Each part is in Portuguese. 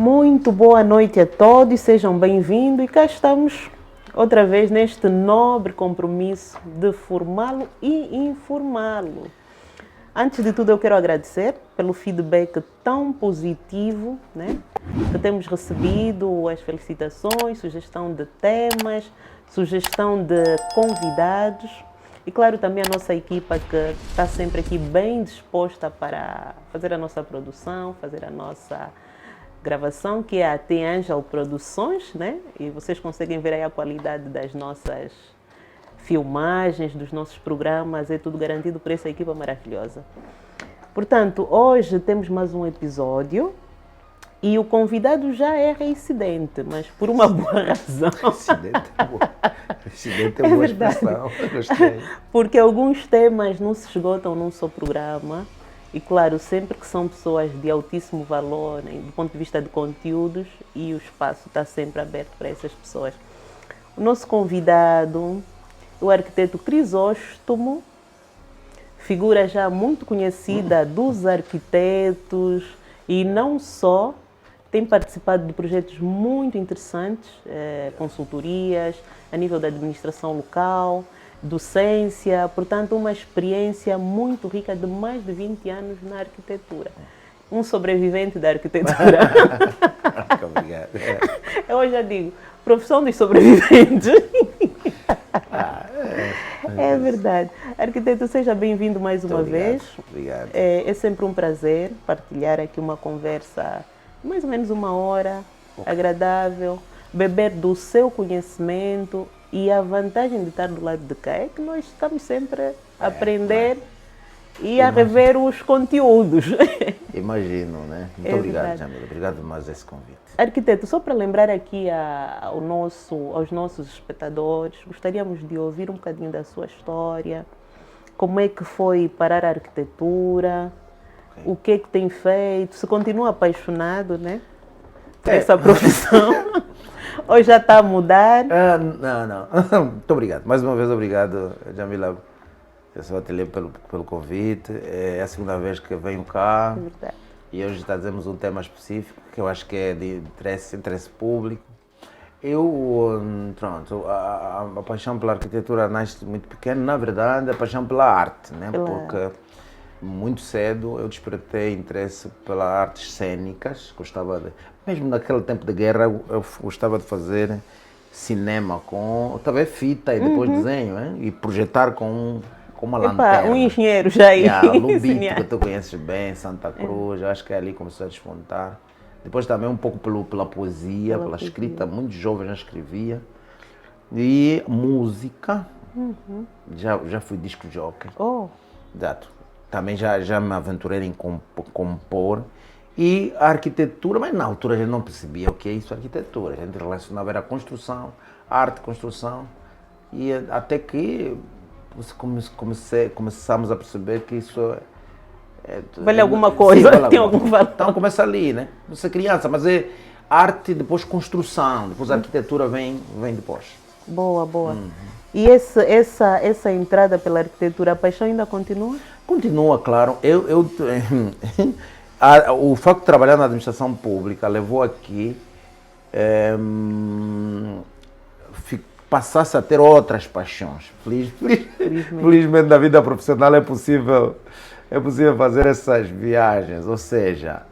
Muito boa noite a todos, sejam bem-vindos e cá estamos outra vez neste nobre compromisso de formá-lo e informá-lo. Antes de tudo eu quero agradecer pelo feedback tão positivo, né, que temos recebido, as felicitações, sugestão de temas, sugestão de convidados e claro também a nossa equipa que está sempre aqui bem disposta para fazer a nossa produção, fazer a nossa gravação, que é a T Angel Produções, né? E vocês conseguem ver aí a qualidade das nossas filmagens, dos nossos programas, é tudo garantido por essa equipa maravilhosa. Portanto, hoje temos mais um episódio e o convidado já é reincidente, mas por uma boa razão. Reincidente é boa. Reincidente é boa expressão. Gostei. Porque alguns temas não se esgotam num só programa. E claro, sempre que são pessoas de altíssimo valor, né, do ponto de vista de conteúdos, e o espaço está sempre aberto para essas pessoas. O nosso convidado, o arquiteto Crisóstomo, figura já muito conhecida dos arquitetos e não só, tem participado de projetos muito interessantes, consultorias, a nível da administração local, docência, portanto uma experiência muito rica de mais de 20 anos na arquitetura. Um sobrevivente da arquitetura. Muito obrigado. Eu já digo, profissão dos sobreviventes. É verdade. Arquiteto, seja bem-vindo mais uma vez. Obrigado. É sempre um prazer partilhar aqui uma conversa de mais ou menos uma hora, agradável, beber do seu conhecimento. E a vantagem de estar do lado de cá é que nós estamos sempre a aprender e a rever os conteúdos. Imagino, né? Muito obrigado, Jamila. Obrigado mais por esse convite. Arquiteto, só para lembrar aqui aos nossos espectadores, gostaríamos de ouvir um bocadinho da sua história, como é que foi parar a arquitetura, o que é que tem feito, se continua apaixonado, né, por essa profissão. Ou já está a mudar? Não. Muito obrigado. Mais uma vez, obrigado, Jamila, seu ateliê pelo convite. É a segunda vez que venho cá. É verdade. E hoje trazemos um tema específico que eu acho que é de interesse público. A paixão pela arquitetura nasce muito pequeno. Na verdade, a paixão pela arte, né? Porque muito cedo eu despertei interesse pelas artes cênicas. Mesmo naquele tempo de guerra, eu gostava de fazer cinema com talvez fita e depois desenho, hein? E projetar com uma lanterna. Um engenheiro já aí. Lubito, que tu conheces bem, Santa Cruz, eu acho que ali começou a despontar. Depois também um pouco pela poesia, pela escrita, muito jovem já escrevia. E música, já fui disco jockey. Exato. Também já me aventurei em compor. E a arquitetura, mas na altura a gente não percebia o que é isso, arquitetura. A gente relacionava era construção, arte, construção. E até que começamos a perceber que isso vale alguma coisa, sim, tem algum valor. Então começa ali, né? Você é criança, mas é arte, depois construção, depois a arquitetura vem depois. Boa. E essa entrada pela arquitetura, a paixão ainda continua? Continua, claro. O facto de trabalhar na administração pública levou aqui passasse a ter outras paixões. Felizmente na vida profissional é possível fazer essas viagens. Ou seja,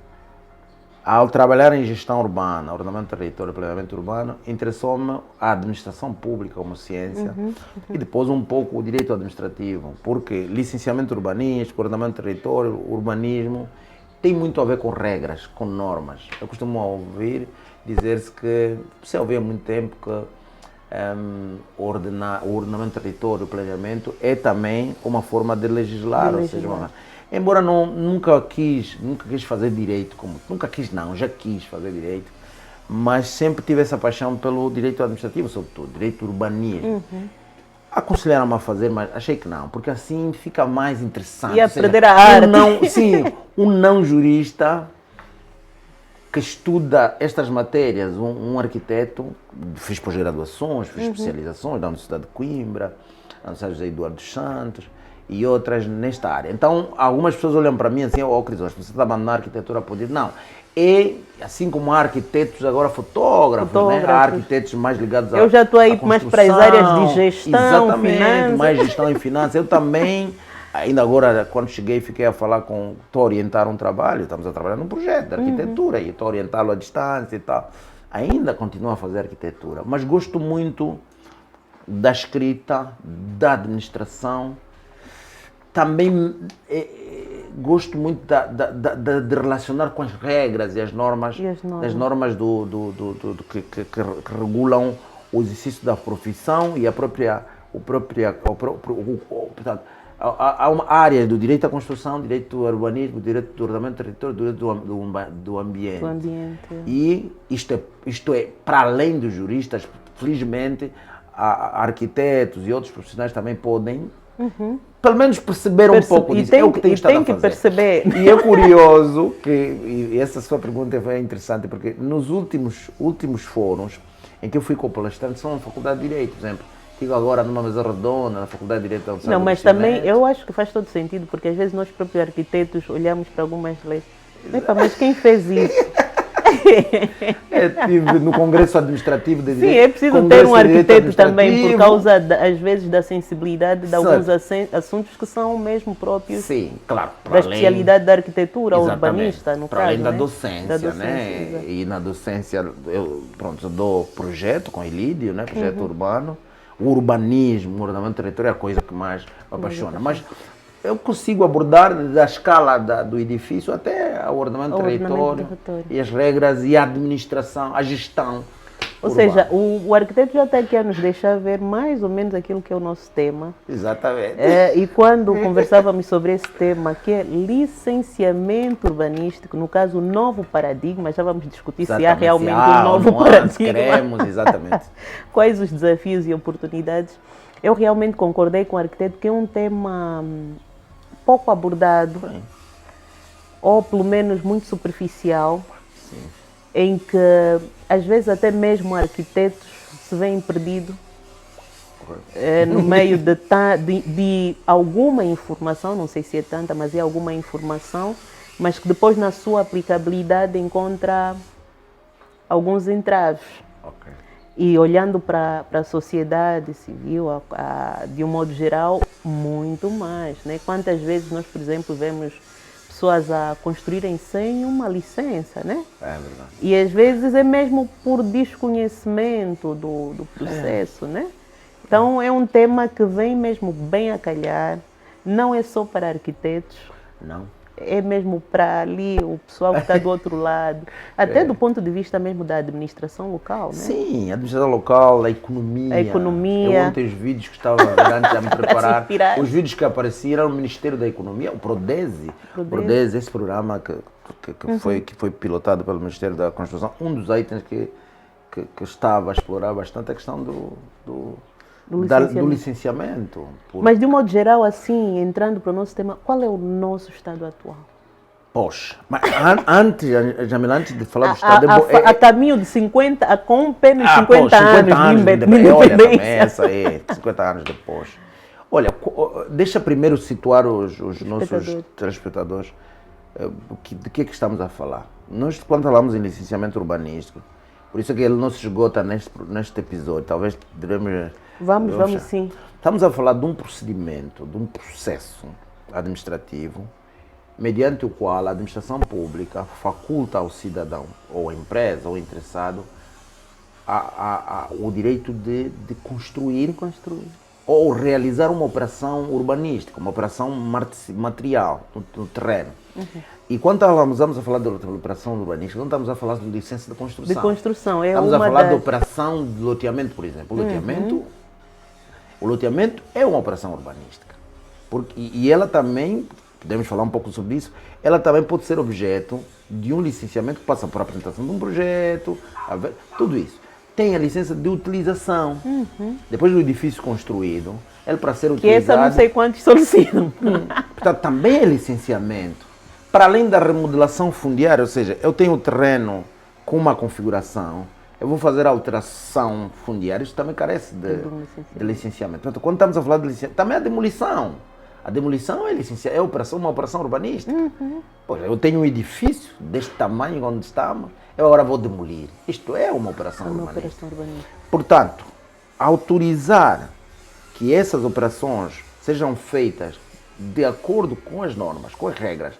ao trabalhar em gestão urbana, ordenamento territorial e planeamento urbano, interessou-me a administração pública como ciência e depois um pouco o direito administrativo, porque licenciamento urbanístico, ordenamento territorial, urbanismo, tem muito a ver com regras, com normas. Eu costumo ouvir dizer-se que, se ouvi há muito tempo, que o ordenamento território, o planeamento, é também uma forma de legislar. Ou seja, embora nunca quis fazer direito, já quis fazer direito, mas sempre tive essa paixão pelo direito administrativo, sobretudo, direito urbanismo. Aconselharam-me a fazer, mas achei que não, porque assim fica mais interessante. E a perder a arte. Um não jurista que estuda estas matérias, um arquiteto, fiz pós-graduações, fiz especializações na Universidade de Coimbra, na Universidade José Eduardo dos Santos, e outras nesta área. Então, algumas pessoas olham para mim assim, Crisóstomo, você está mandando a arquitetura poder? Não. E, assim como há arquitetos, agora fotógrafos, né? Há arquitetos mais ligados Eu já estou aí mais para as áreas de gestão, exatamente, finanças. mais gestão e finanças. Eu também, ainda agora, quando cheguei, fiquei a falar estou a orientar um trabalho, estamos a trabalhar num projeto de arquitetura e estou a orientá-lo à distância e tal. Ainda continuo a fazer arquitetura, mas gosto muito da escrita, da administração. Também gosto muito de relacionar com as regras e as normas, as normas que regulam o exercício da profissão e portanto, há uma área do direito à construção, direito do urbanismo, direito do ordenamento do território, direito do ambiente. E isto é, para além dos juristas, felizmente, arquitetos e outros profissionais também podem, pelo menos, perceber um pouco disso. É o que tenho estado a fazer. Perceber. E é curioso e essa sua pergunta foi interessante, porque nos últimos fóruns em que eu fui com palestrante são na Faculdade de Direito, por exemplo. Estive agora numa mesa redonda na Faculdade de Direito da Universidade. Não, mas também eu acho que faz todo sentido, porque às vezes nós próprios arquitetos olhamos para algumas leis. Epa, mas quem fez isso? Estive no Congresso Administrativo de Direito. Sim, é preciso ter um arquiteto também, por causa, às vezes, da sensibilidade de alguns assuntos que são mesmo próprios. Sim, claro, da especialidade da arquitetura, urbanista, no para caso. Além da docência, né? E na docência, eu dou projeto com Ilídio, né? Projeto urbano. O urbanismo, o ordenamento do território é a coisa que mais me apaixona. Mas eu consigo abordar da escala do edifício até o ordenamento do território e as regras e a administração, a gestão. Ou seja, o arquiteto já está aqui a nos deixar ver mais ou menos aquilo que é o nosso tema. Exatamente. E quando conversávamos sobre esse tema, que é licenciamento urbanístico, no caso, o novo paradigma, já vamos discutir se há realmente um novo paradigma. Queremos, exatamente. Quais os desafios e oportunidades. Eu realmente concordei com o arquiteto que é um tema pouco abordado, ou pelo menos muito superficial. Sim. Em que, às vezes, até mesmo arquitetos se veem perdidos no meio de alguma informação, não sei se é tanta, mas é alguma informação, mas que depois, na sua aplicabilidade, encontra alguns entraves. Okay. E olhando para a sociedade civil, de um modo geral, muito mais, né? Quantas vezes nós, por exemplo, vemos pessoas a construírem sem uma licença, né? É verdade. E às vezes é mesmo por desconhecimento do processo, né? Então é um tema que vem mesmo bem a calhar, não é só para arquitetos. Não. É mesmo para ali o pessoal que está do outro lado, até do ponto de vista mesmo da administração local, né? Sim, a administração local, a economia. Eu ontem os vídeos que estava antes a me preparar, os vídeos que apareceram no Ministério da Economia, o Prodese, esse programa que foi pilotado pelo Ministério da Construção, um dos itens que estava a explorar bastante a questão do licenciamento. Mas de um modo geral, assim, entrando para o nosso tema, qual é o nosso estado atual? Poxa, mas antes de falar do estado... A caminho de 50, com um pé nos 50 anos de independência. Olha, também essa aí, 50 anos depois. Olha, deixa primeiro situar os nossos telespectadores de que estamos a falar. Nós, quando falamos em licenciamento urbanístico, por isso é que ele não se esgota neste episódio, talvez devemos... Vamos sim. Estamos a falar de um procedimento, de um processo administrativo, mediante o qual a administração pública faculta ao cidadão, ou à empresa, ou ao interessado, o direito de construir ou realizar uma operação urbanística, uma operação material no terreno. E quando estamos a falar de operação urbanística, não estamos a falar de licença de construção. De construção, estamos a falar de operação de loteamento, por exemplo. O loteamento é uma operação urbanística. E ela também, podemos falar um pouco sobre isso, ela também pode ser objeto de um licenciamento que passa por apresentação de um projeto, tudo isso. Tem a licença de utilização. Depois do edifício construído, ele para ser utilizado... Que essa não sei quantos solicitam. Portanto, também é licenciamento. Para além da remodelação fundiária, ou seja, eu tenho o terreno com uma configuração, eu vou fazer a alteração fundiária, isso também carece de licenciamento. Portanto, quando estamos a falar de licenciamento, também a demolição. A demolição é licenciada, uma operação urbanística. Pois, eu tenho um edifício deste tamanho onde estamos, eu agora vou demolir. Isto é uma operação urbanística. Portanto, autorizar que essas operações sejam feitas de acordo com as normas, com as regras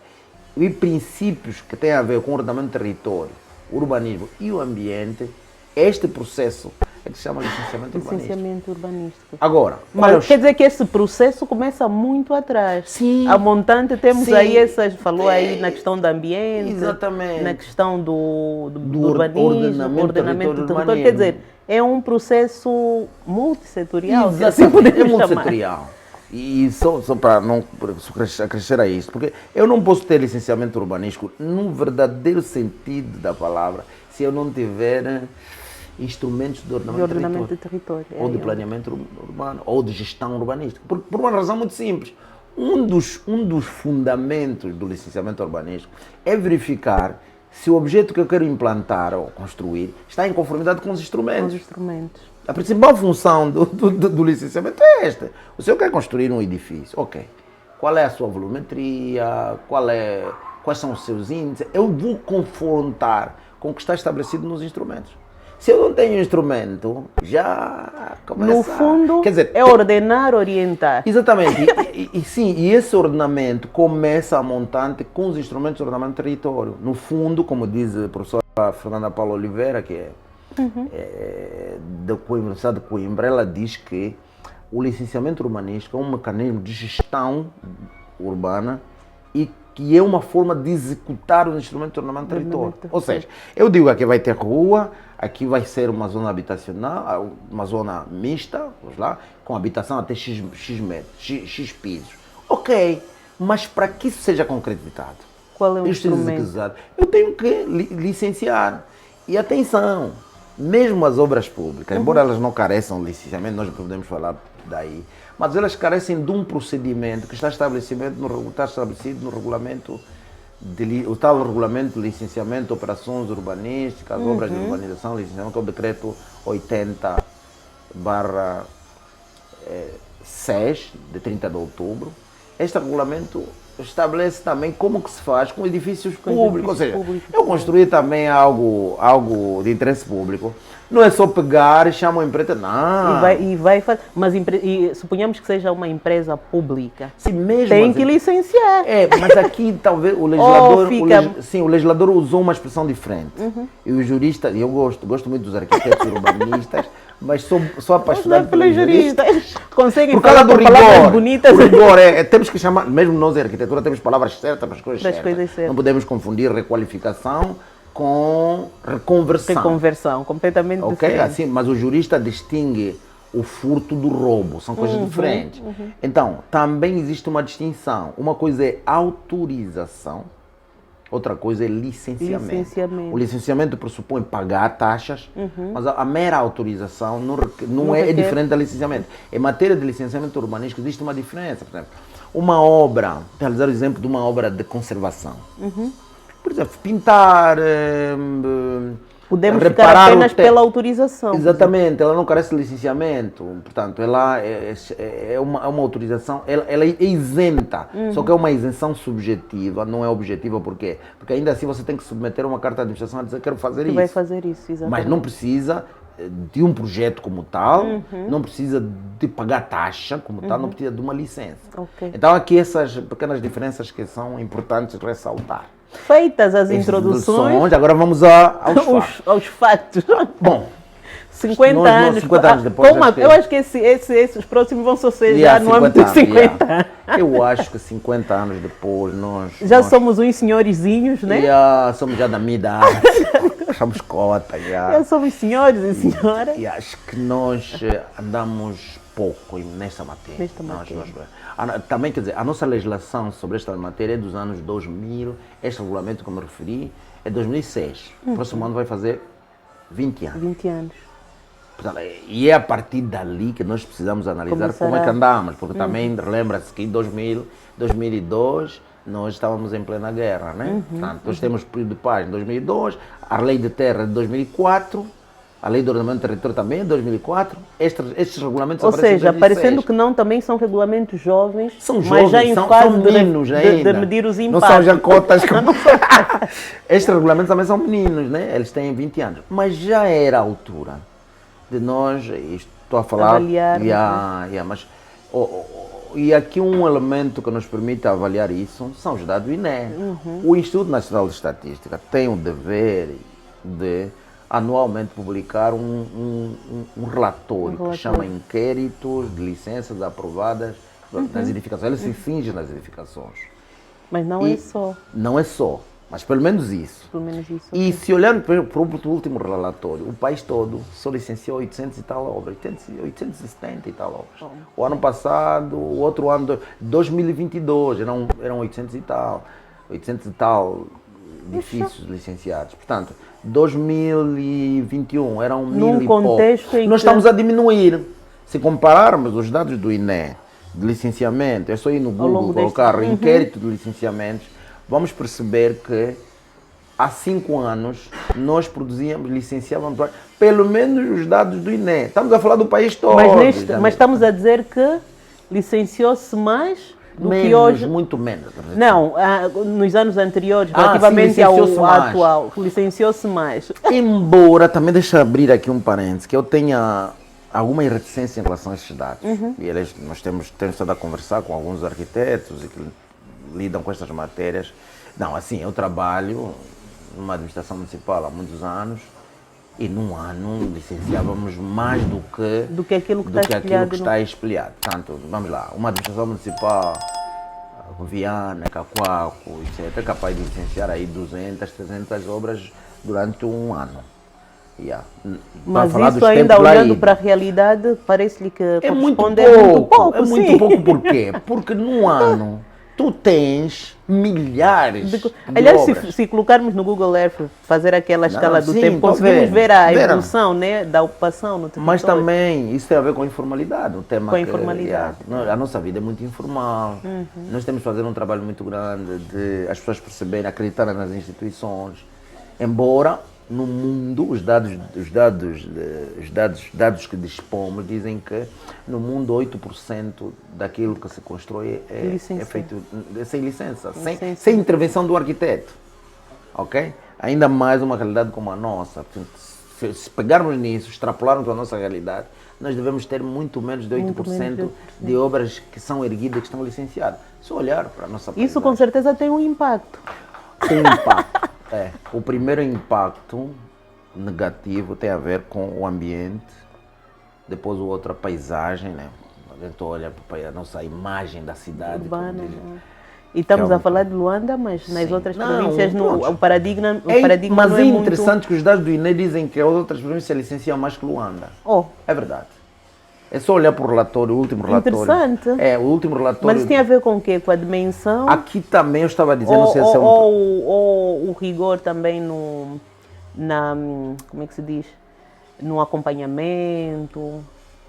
e princípios que têm a ver com o ordenamento do território, o urbanismo e o ambiente, este processo é que se chama licenciamento urbanístico. Agora, mas quer dizer que esse processo começa muito atrás. Sim. A montante temos aí essas, falou aí na questão do ambiente, exatamente, na questão do urbanismo, ordenamento do território. Quer dizer, é um processo multissetorial. Assim é multissetorial. E só para não acrescer a isso, porque eu não posso ter licenciamento urbanístico no verdadeiro sentido da palavra se eu não tiver instrumentos de ordenamento do território, ou de planeamento urbano, ou de gestão urbanística. Por uma razão muito simples. Um dos fundamentos do licenciamento urbanístico é verificar se o objeto que eu quero implantar ou construir está em conformidade com os instrumentos. A principal função do licenciamento é esta. O senhor quer construir um edifício, ok. Qual é a sua volumetria, quais são os seus índices? Eu vou confrontar com o que está estabelecido nos instrumentos. Se eu não tenho instrumento, já começa... No fundo, quer dizer, é ordenar, orientar. Exatamente. E esse ordenamento começa a montante com os instrumentos de ordenamento do território. No fundo, como diz a professora Fernanda Paula Oliveira, que é da Universidade de Coimbra, ela diz que o licenciamento urbanístico é um mecanismo de gestão urbana e que é uma forma de executar os instrumentos de ordenamento do território. Ou seja, eu digo aqui vai ter rua, aqui vai ser uma zona habitacional, uma zona mista, vamos lá, com habitação até X metros, X pisos. Ok, mas para que isso seja concretizado? Qual é o instrumento? Eu tenho que licenciar. E atenção, mesmo as obras públicas, embora elas não careçam de licenciamento, nós podemos falar daí, mas elas carecem de um procedimento que está estabelecido no regulamento, o tal regulamento de licenciamento de operações urbanísticas, obras de urbanização, licenciamento, o decreto 80/6, de 30 de outubro. Este regulamento estabelece também como que se faz com edifícios públicos, ou seja, eu construir também algo de interesse público. Não é só pegar e chamar uma empresa, não. E vai fazer, mas suponhamos que seja uma empresa pública. Sim, mesmo tem que licenciar. Mas aqui talvez o legislador usou uma expressão diferente. E o jurista, eu gosto muito dos arquitetos urbanistas, mas sou apaixonado pelos juristas. Conseguem por causa falar do palavras rigor, bonitas. O rigor temos que chamar, mesmo nós em arquitetura temos palavras certas para as coisas certas. Não podemos confundir requalificação com reconversão. Reconversão, completamente diferente. Assim, mas o jurista distingue o furto do roubo, são coisas diferentes. Então, também existe uma distinção. Uma coisa é autorização, outra coisa é licenciamento. O licenciamento pressupõe pagar taxas, mas a mera autorização não é diferente da licenciamento. Em matéria de licenciamento urbanístico existe uma diferença. Por exemplo, uma obra, realizar o exemplo de uma obra de conservação. Por exemplo, pintar, podemos ficar apenas pela autorização. Exatamente, ela não carece de licenciamento, portanto, ela é uma autorização, ela é isenta, só que é uma isenção subjetiva, não é objetiva, por quê? Porque ainda assim você tem que submeter uma carta de administração a dizer que quero fazer isso. Vai fazer isso, exatamente. Mas não precisa de um projeto como tal, não precisa de pagar taxa como tal, não precisa de uma licença. Então aqui essas pequenas diferenças que são importantes ressaltar. Feitas as introduções, agora vamos aos fatos. Bom, 50 anos depois. Eu acho que esses próximos vão ser já no âmbito de 50 anos. Eu acho que 50 anos depois nós... somos uns senhorizinhos, né? Somos já da minha idade. Somos cota já. Já somos senhores e senhoras. E acho que nós andamos pouco nessa matéria. Também, quer dizer, a nossa legislação sobre esta matéria é dos anos 2000. Este regulamento, como eu referi, é 2006. O próximo ano vai fazer 20 anos. 20 anos. Portanto, e é a partir dali que nós precisamos analisar como é que andamos, porque também lembra-se que em 2002 nós estávamos em plena guerra, né? Portanto, nós temos período de paz em 2002, a lei de terra de 2004, A lei do ordenamento do território também é de 2004. Estes regulamentos Ou aparecem em seja, 2006. parecendo que não, também são regulamentos jovens, São mas jovens, já em são fase meninos de ainda. medir os Não impactos. são já cotas. Estes regulamentos também são meninos, né? Eles têm 20 anos. Mas já era a altura de nós, estou a falar... Avaliarmos, mas, e aqui um elemento que nos permite avaliar isso são os dados do INE. O Instituto Nacional de Estatística tem o dever de anualmente publicar um relatório que chama Inquéritos de Licenças Aprovadas nas Edificações. Ele se finge nas edificações. Mas não é só. Não é só, mas pelo menos isso. Pelo menos isso. E se olharmos para o último relatório, o país todo só licenciou 800 e tal obras, 870 e tal obras. O ano passado, o outro ano, 2022, eram 800 e tal edifícios licenciados. Portanto, 2021 eram 1000 e pouco. Nós estamos a diminuir. Se compararmos os dados do INE de licenciamento, é só ir no Google colocar inquérito de licenciamentos, vamos perceber que há 5 anos nós licenciávamos pelo menos os dados do INE. Estamos a falar do país todo. Mas estamos a dizer que licenciou-se mais do menos, que hoje. Muito menos. Não, nos anos anteriores, relativamente ao atual, licenciou-se mais. Embora, também deixa eu abrir aqui um parênteses, que eu tenha alguma reticência em relação a esses dados. E nós temos estado a conversar com alguns arquitetos e que lidam com estas matérias. Não, assim, eu trabalho numa administração municipal há muitos anos e num ano licenciávamos mais do que aquilo que está espelhado. Portanto, vamos lá, uma administração municipal, Viana, Cacoaco, etc., é capaz de licenciar aí 200, 300 obras durante um ano. Mas isso ainda olhando para a realidade, parece-lhe que corresponde muito pouco. É muito pouco, por quê? Porque num ano tu tens milhares de aliás, obras. Se colocarmos no Google Earth, fazer aquela escala do tempo, conseguimos ver a evolução, né, da ocupação no território. Mas também isso tem a ver com a informalidade. O tema com a informalidade. A nossa vida é muito informal. Nós temos que fazer um trabalho muito grande de as pessoas perceberem, acreditarem nas instituições. Embora no mundo, os dados que dispomos dizem que no mundo 8% daquilo que se constrói é feito sem licença, sem intervenção do arquiteto. Ok? Ainda mais uma realidade como a nossa. Se pegarmos nisso, extrapolarmos a nossa realidade, nós devemos ter muito menos de 8% de obras que são erguidas, que estão licenciadas. Se olhar para a nossa paisagem, isso com certeza tem um impacto. Tem impacto. O primeiro impacto negativo tem a ver com o ambiente, depois o outro a paisagem, né? A gente olha para a nossa imagem da cidade. Urbana, e estamos a falar de Luanda, mas nas outras províncias o paradigma mas não é muito... interessante que os dados do INE dizem que as outras províncias licenciam mais que Luanda. É verdade. É só olhar para o relatório, o último relatório. Interessante. O último relatório. Mas isso tem a ver com o quê? Com a dimensão? Aqui também eu estava dizendo... Ou o rigor também como é que se diz? No acompanhamento?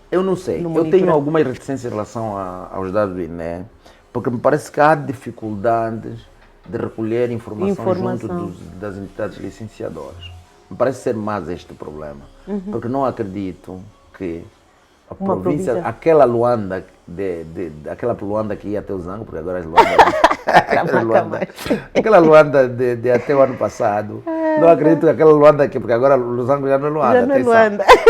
Eu não sei. Eu tenho alguma reticência em relação aos dados do INE, porque me parece que há dificuldades de recolher informação junto das entidades licenciadoras. Me parece ser mais este o problema. Porque não acredito que a província, aquela Luanda, aquela Luanda que ia até o Zango, porque agora é Luanda, aquela Luanda de até o ano passado, não acredito que aquela Luanda aqui, porque agora o Zango já não é Luanda.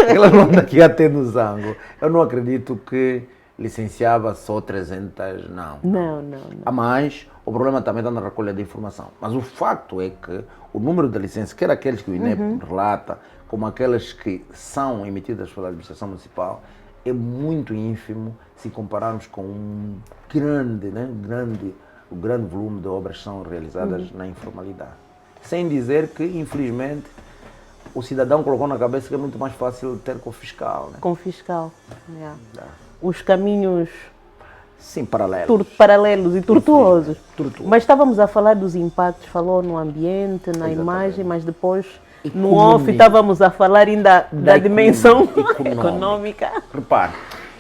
Aquela Luanda que ia até no Zango, eu não acredito que licenciava só 300, não. Não. Mas o problema também está na recolha de informação. Mas o facto é que o número de licenças, quer aqueles que o INE relata, como aquelas que são emitidas pela administração municipal, é muito ínfimo se compararmos com o grande volume de obras que são realizadas na informalidade. Sem dizer que, infelizmente, o cidadão colocou na cabeça que é muito mais fácil ter com o fiscal. Né? Com o fiscal, Os caminhos... Sim, paralelos. Paralelos e tortuosos. Mas estávamos a falar dos impactos, falou no ambiente, na imagem, mas depois... No off estávamos a falar ainda da dimensão econômica. Repare,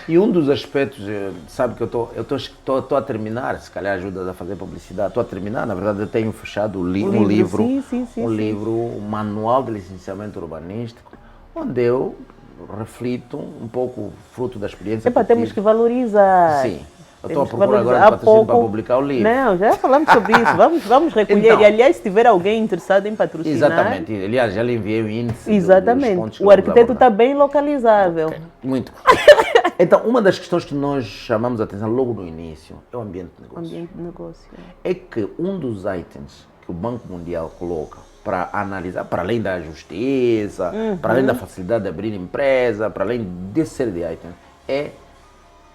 e um dos aspectos, sabe que eu estou a terminar, se calhar ajuda a fazer publicidade, estou a terminar, na verdade eu tenho fechado um livro, um manual de licenciamento urbanístico, onde eu reflito um pouco fruto da experiência. Epa, temos que valorizar. Sim. Eu estou a Temos que procurar agora valorizar. um patrocínio para publicar o livro. Não, já falamos sobre isso. Vamos recolher. Então, E, aliás, se tiver alguém interessado em patrocinar... Exatamente. Aliás, já lhe enviei o índice. Exatamente. Dos pontos que O vamos arquiteto está abordar. bem localizável. Ok, muito. Então, uma das questões que nós chamamos a atenção logo no início é o ambiente de negócio. Ambiente de negócio. É que um dos itens que o Banco Mundial coloca para analisar, para além da justiça, para além da facilidade de abrir empresa, para além desse série de itens, é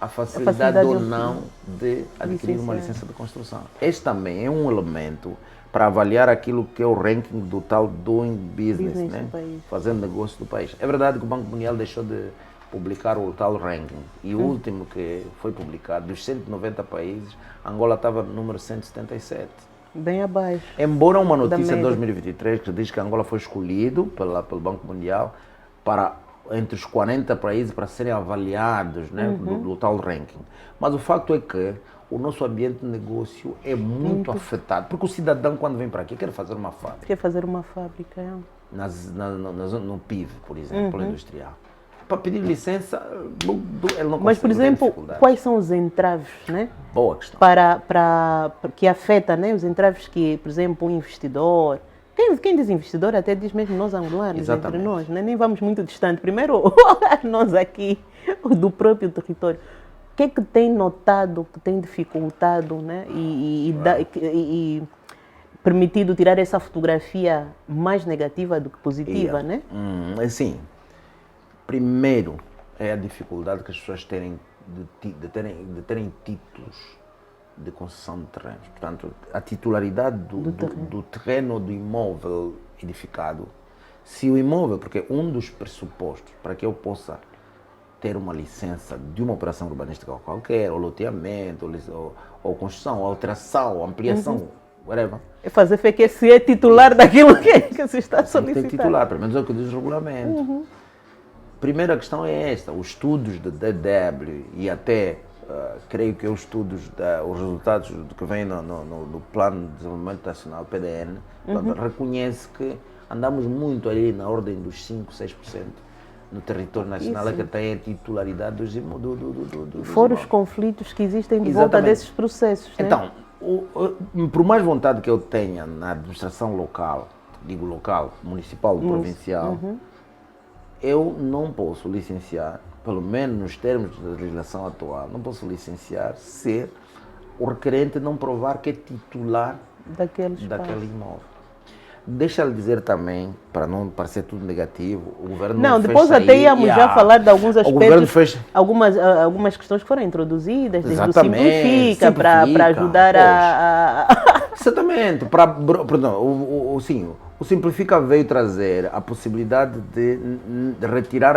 a facilidade ou não de adquirir uma licença de construção. Este também é um elemento para avaliar aquilo que é o ranking do tal doing business, né? Fazendo negócio do país. É verdade que o Banco Mundial deixou de publicar o tal ranking e o último que foi publicado, dos 190 países, Angola estava no número 177. Bem abaixo. Embora uma notícia de 2023 que diz que Angola foi escolhido pelo Banco Mundial para entre os 40 países para serem avaliados, né, do tal ranking. Mas o facto é que o nosso ambiente de negócio é muito afetado, porque o cidadão quando vem para aqui quer fazer uma fábrica. Quer fazer uma fábrica, é. No PIV, por exemplo, industrial. Para pedir licença, ele não consegue. Mas, por exemplo, quais são os entraves, né? Boa questão. Que afeta, né? Os entraves que, por exemplo, um investidor... Quem diz investidor até diz mesmo nós angolanos, Exatamente. entre nós, né? Nem vamos muito distante. Primeiro, nós aqui, do próprio território. O que é que tem notado, que tem dificultado, né? E permitido tirar essa fotografia mais negativa do que positiva, né? Assim, primeiro é a dificuldade que as pessoas terem de terem títulos de concessão de terrenos. Portanto, a titularidade do terreno ou do imóvel edificado. Se o imóvel, porque um dos pressupostos para que eu possa ter uma licença de uma operação urbanística qualquer, ou loteamento, ou construção, ou alteração, ou ampliação, whatever. É fazer fé que se é titular daquilo que se está solicitando. Tem titular, pelo menos é o que diz o regulamento. Primeira questão é esta, os estudos de DW e até, creio que os estudos, os resultados que vêm no Plano de Desenvolvimento Nacional, PDN, reconhece que andamos muito ali na ordem dos 5, 6% no território nacional é que tem a titularidade dos Fora os conflitos que existem de volta desses processos, né? Então, por mais vontade que eu tenha na administração local, digo local, municipal, provincial, eu não posso licenciar, pelo menos nos termos da legislação atual, não posso licenciar se o requerente não provar que é titular daquele imóvel. Deixa-lhe dizer também, para não parecer tudo negativo, o governo não depois até íamos já falar de alguns aspectos, algumas questões que foram introduzidas, desde o Simplifica, para ajudar Exatamente. O Simplifica veio trazer a possibilidade de retirar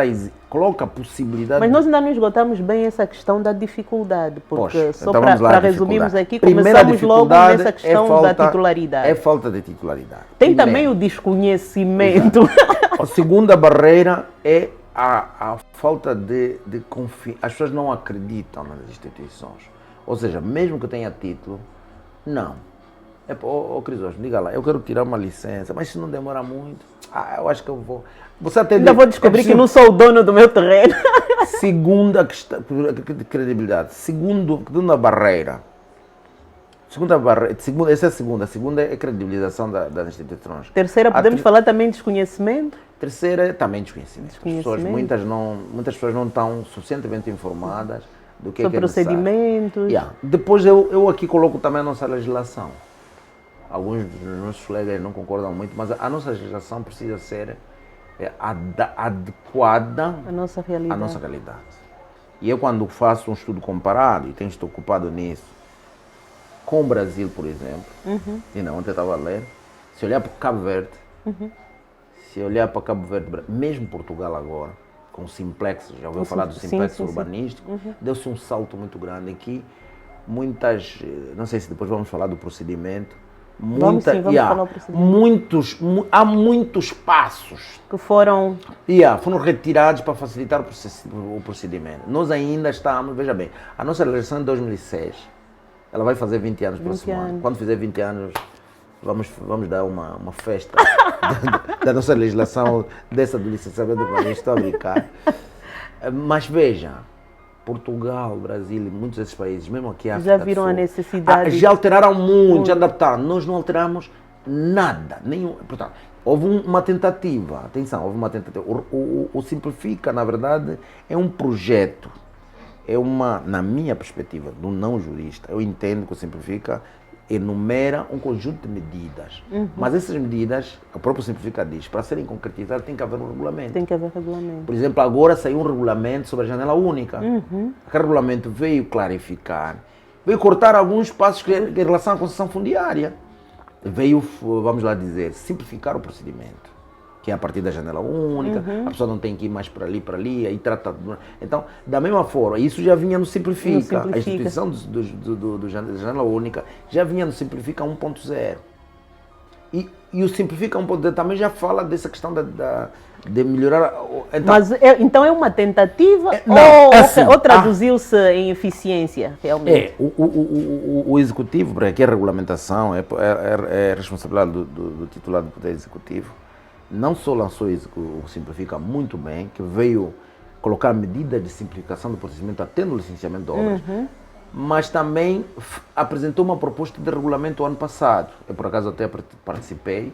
coloca a possibilidade... Mas nós ainda não esgotamos bem essa questão da dificuldade, porque só então para resumirmos aqui, começamos logo nessa questão da titularidade. É falta de titularidade. Tem também o desconhecimento. A segunda barreira é a falta de confiança. As pessoas não acreditam nas instituições. Ou seja, mesmo que tenha título, não. Crisóstomo, diga lá, eu quero tirar uma licença, mas se não demora muito, eu acho que eu vou. Você até ainda vou descobrir que não sou o dono do meu terreno. Segunda questão de credibilidade. Segunda barreira. Essa é a segunda. A segunda é a credibilização das instituições. Terceira, podemos falar também de desconhecimento? Terceira é também desconhecimento. Muitas pessoas não estão suficientemente informadas do que é procedimentos. Depois eu aqui coloco também a nossa legislação. Alguns dos nossos colegas não concordam muito, mas a nossa legislação precisa ser adequada à nossa realidade. E eu, quando faço um estudo comparado, e tenho estou ocupado nisso, com o Brasil, por exemplo, ontem eu estava a ler, se olhar para Cabo Verde, mesmo Portugal agora, com o Simplex, já ouviu falar do Simplex urbanístico, deu-se um salto muito grande aqui. Não sei se depois vamos falar do procedimento, vamos falar o procedimento. Há muitos passos que foram retirados para facilitar o procedimento. Nós ainda estamos, veja bem, a nossa legislação de 2006, ela vai fazer 20 anos próximo ano. Quando fizer 20 anos, vamos dar uma festa da nossa legislação, dessa do licenciamento para mim, estou a brincar. Mas veja, Portugal, Brasil e muitos desses países, mesmo aqui a África Já viram do a Sul, necessidade? já alteraram muito, já adaptaram. Nós não alteramos nada, nenhum. Portanto, houve uma tentativa, atenção, houve uma tentativa. O Simplifica, na verdade, é um projeto, na minha perspectiva, do não jurista, eu entendo que o Simplifica enumera um conjunto de medidas. Mas essas medidas, o próprio Simplifica diz, para serem concretizadas tem que haver um regulamento. Tem que haver regulamento. Por exemplo, agora saiu um regulamento sobre a janela única. Aquele regulamento veio clarificar, veio cortar alguns passos em relação à concessão fundiária. Veio, vamos lá dizer, simplificar o procedimento. Que é a partir da janela única, a pessoa não tem que ir mais para ali, aí trata... Então, da mesma forma, isso já vinha no Simplifica. A instituição da janela única já vinha no Simplifica 1.0. E o Simplifica 1.0 também já fala dessa questão de melhorar... Então, mas então é uma tentativa ou traduziu-se em eficiência, realmente? O executivo, porque aqui a regulamentação é responsabilidade do titular do Poder Executivo, não só lançou o Simplifica muito bem, que veio colocar medidas de simplificação do procedimento até no licenciamento de obras, mas também apresentou uma proposta de regulamento ano passado. Eu, por acaso, até participei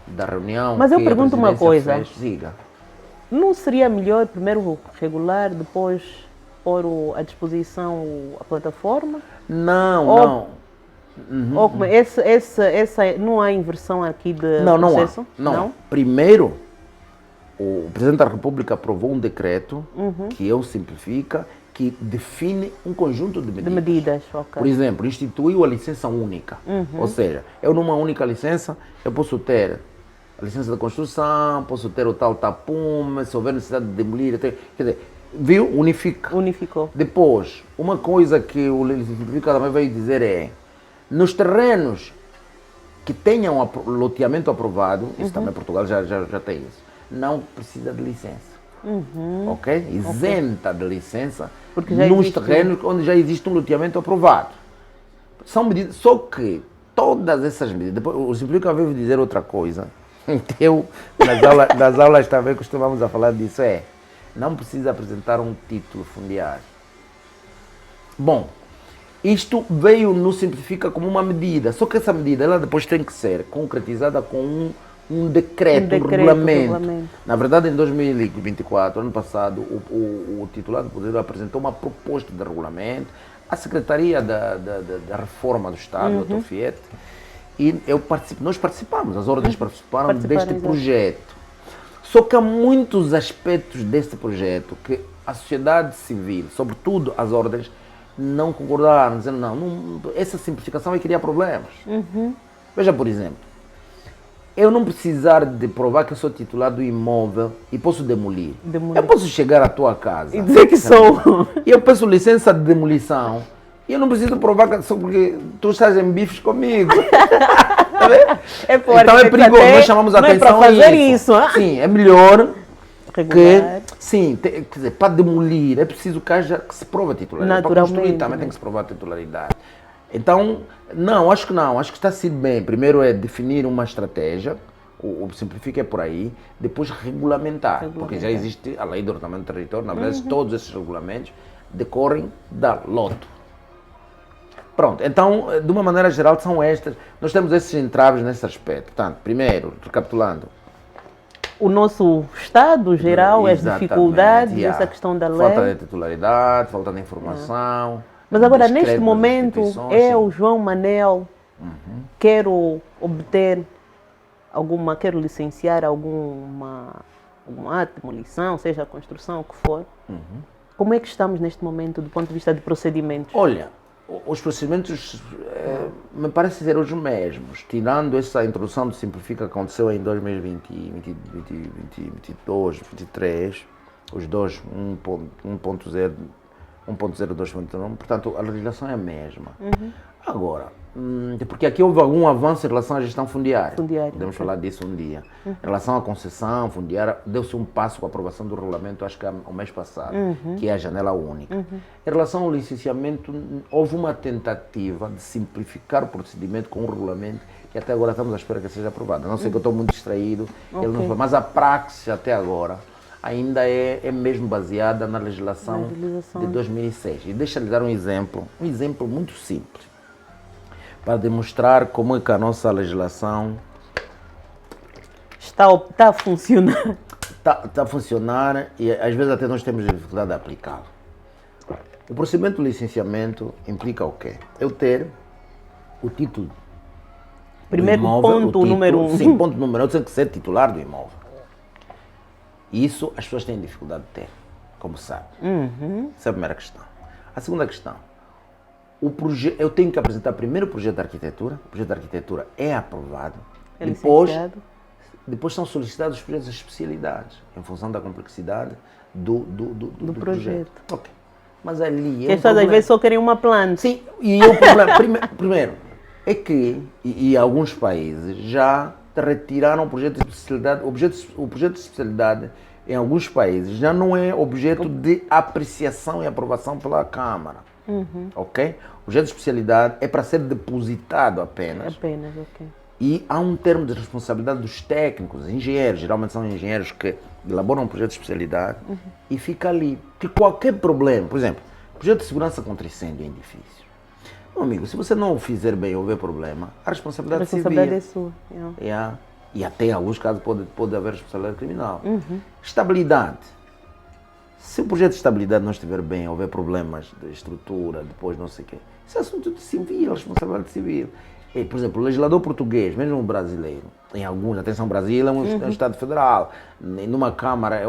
da reunião. Mas eu pergunto uma coisa. Diga. Não seria melhor primeiro regular, depois pôr à disposição a plataforma? Não. Ou como essa não há inversão aqui de processo? Não. Primeiro, o Presidente da República aprovou um decreto que é o Simplifica, que define um conjunto de medidas. Okay. Por exemplo, instituiu a licença única. Ou seja, eu numa única licença, eu posso ter a licença de construção, posso ter o tal tapume, se houver necessidade de demolir, quer dizer, viu? Unificou. Depois, uma coisa que o Simplifica também veio dizer é, nos terrenos que tenham loteamento aprovado, isso também Portugal já tem isso, não precisa de licença. Ok? Isenta de licença nos terrenos onde já existe um loteamento aprovado. São medidas, só que todas essas medidas, depois, o Simplifica veio dizer outra coisa, eu, nas aulas também costumamos a falar disso, não precisa apresentar um título fundiário. Bom, isto veio no Simplifica como uma medida, só que essa medida ela depois tem que ser concretizada com um decreto, um regulamento. Na verdade, em 2024, ano passado, o titular do Poder apresentou uma proposta de regulamento à Secretaria da Reforma do Estado, do FIET, e nós participamos, as ordens participaram deste projeto. Só que há muitos aspectos deste projeto que a sociedade civil, sobretudo as ordens, não concordaram, dizendo não, essa simplificação vai criar problemas. Veja, por exemplo, eu não precisar de provar que eu sou titular do imóvel e posso demolir. Eu posso chegar à tua casa e dizer que sou. E eu peço licença de demolição e eu não preciso provar que sou porque tu estás em bifes comigo. Então é perigoso, nós chamamos a atenção para fazer isso. Sim, é melhor regular. Quer dizer, para demolir é preciso que se prove a titularidade. Para construir também tem que se provar a titularidade. Então, acho que está sido bem. Primeiro é definir uma estratégia, o Simplifica é por aí, depois regulamentar, porque já existe a lei do ordenamento do território, na verdade todos esses regulamentos decorrem da LOTO. Pronto, então, de uma maneira geral, são estas, nós temos esses entraves nesse aspecto. Portanto, primeiro, recapitulando, o nosso estado geral, as dificuldades, essa questão da lei. Falta de titularidade, falta de informação. Mas agora, neste momento, eu, João Manel, quero licenciar algum ato de demolição, seja a construção, o que for. Como é que estamos neste momento, do ponto de vista de procedimentos? Olha, os procedimentos me parecem ser os mesmos, tirando essa introdução do Simplifica que aconteceu em 2020, 2022, 2023, os dois, 1.0, 2.1, portanto a legislação é a mesma. Agora, porque aqui houve algum avanço em relação à gestão fundiária. Podemos falar disso um dia. Em relação à concessão fundiária, deu-se um passo com a aprovação do regulamento, acho que o mês passado, que é a janela única. Em relação ao licenciamento, houve uma tentativa de simplificar o procedimento com um regulamento que até agora estamos à espera que seja aprovado. A não sei que eu estou muito distraído, ele não foi, mas a praxe até agora ainda é mesmo baseada na legislação de 2006. E deixa-lhe dar um exemplo muito simples, para demonstrar como é que a nossa legislação está a funcionar. Está a funcionar e às vezes até nós temos dificuldade de aplicá-lo. O procedimento de licenciamento implica o quê? Eu ter o título Primeiro do imóvel, ponto, número 1. Sim, ponto número 1, tem que ser titular do imóvel. Isso as pessoas têm dificuldade de ter, como sabe. Essa é a primeira questão. A segunda questão, eu tenho que apresentar primeiro o projeto de arquitetura. O projeto de arquitetura é aprovado. É licenciado. Depois são solicitados os projetos de especialidades, em função da complexidade do projeto. Okay. Mas ali... As pessoas às vezes só querem uma planta. Sim, e o problema... primeiro, é que, e alguns países já retiraram o projeto de especialidade. O projeto de especialidade, em alguns países, já não é objeto de apreciação e aprovação pela Câmara. Ok? O projeto de especialidade é para ser depositado apenas. Ok. E há um termo de responsabilidade dos técnicos, engenheiros, geralmente são engenheiros que elaboram um projeto de especialidade e fica ali. Que qualquer problema, por exemplo, projeto de segurança contra incêndio em edifício. Meu amigo, se você não o fizer bem ou houver problema, a responsabilidade é sua. E até em alguns casos pode haver responsabilidade criminal. Estabilidade. Se o projeto de estabilidade não estiver bem, houver problemas de estrutura, depois não sei o quê, isso é assunto de civil, responsabilidade civil. E, por exemplo, o legislador português, mesmo o brasileiro, em alguns, atenção, Brasil é um Estado federal, numa Câmara,